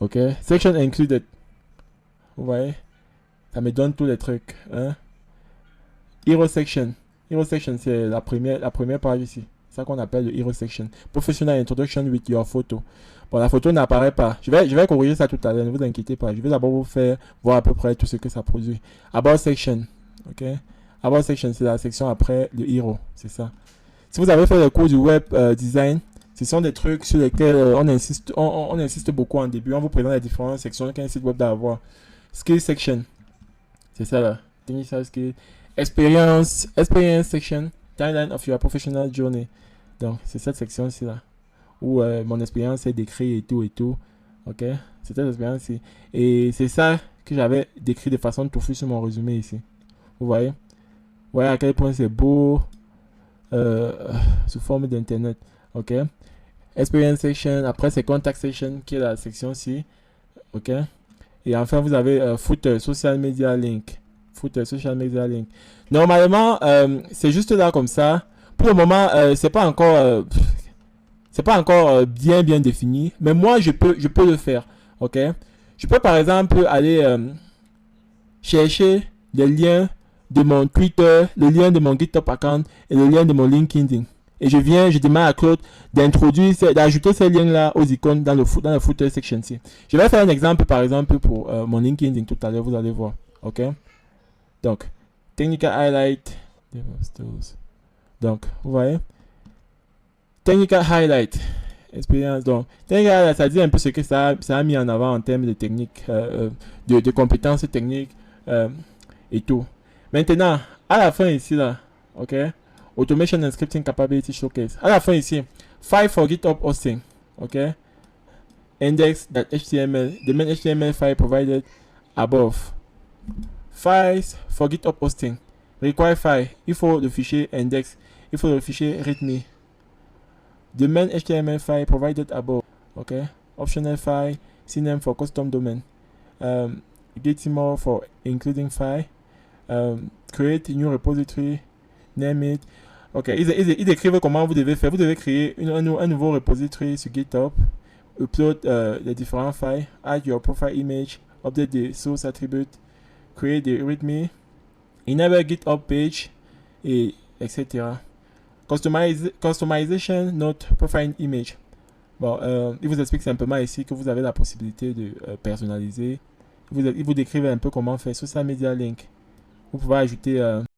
Ok. Section included. Vous voyez? Ça me donne tous les trucs. Hein? Hero section. Hero section, c'est la première page ici. C'est ça qu'on appelle le Hero section. Professional introduction with your photo. Bon, la photo n'apparaît pas. Je vais corriger ça tout à l'heure. Ne vous inquiétez pas. Je vais d'abord vous faire voir à peu près tout ce que ça produit. About section. Ok. About section, c'est la section après le Hero. C'est ça. Si vous avez fait le cours du web design, ce sont des trucs sur lesquels on insiste beaucoup en début. On vous présente les différentes sections qu'un site web doit avoir. Skill section. C'est ça là. Technical skill. Experience section. Timeline of your professional journey. Donc, c'est cette section-ci là. Où mon expérience est décrite et tout et tout. Ok. C'est cette expérience-ci. Et c'est ça que j'avais décrit de façon touffue sur mon résumé ici. Vous voyez? Vous voyez à quel point c'est beau. Sous forme d'internet. Ok. Experience section. Après, c'est contact section qui est la section-ci. Ok. Et enfin, vous avez footer, social media link. Footer, social media link. Normalement, c'est juste là comme ça. Pour le moment, c'est pas encore bien défini. Mais moi, je peux le faire. Ok. Je peux par exemple aller chercher les liens de mon Twitter, le lien de mon GitHub account et le lien de mon LinkedIn. Et je demande à Claude d'ajouter ces liens-là aux icônes dans le footer section-ci. Je vais faire un exemple, par exemple, pour mon LinkedIn tout à l'heure, vous allez voir. Ok. Donc, technical highlight. Donc, vous voyez. Technical highlight. Expérience. Donc, technical highlight, ça dit un peu ce que ça a mis en avant en termes de techniques, de compétences techniques et tout. Maintenant, à la fin ici, là, ok. Automation and Scripting Capability Showcase. À la fin ici, file for GitHub hosting. OK. Index.html. The main HTML file provided above. Files for GitHub hosting. Require file. Il faut le fichier index. Il faut le fichier readme. The main HTML file provided above. OK. Optional file. CNAME for custom domain. Gitimo for including file. Create a new repository. Name it. Ok, ils décrivent comment vous devez faire. Vous devez créer un nouveau repository sur GitHub. Upload les différents files. Add your profile image. Update the source attribute. Create the readme. Enable GitHub page. Et etc. Customization note profile image. Bon, il vous explique simplement ici que vous avez la possibilité de personnaliser. Il vous décrivent un peu comment faire social media link. Vous pouvez ajouter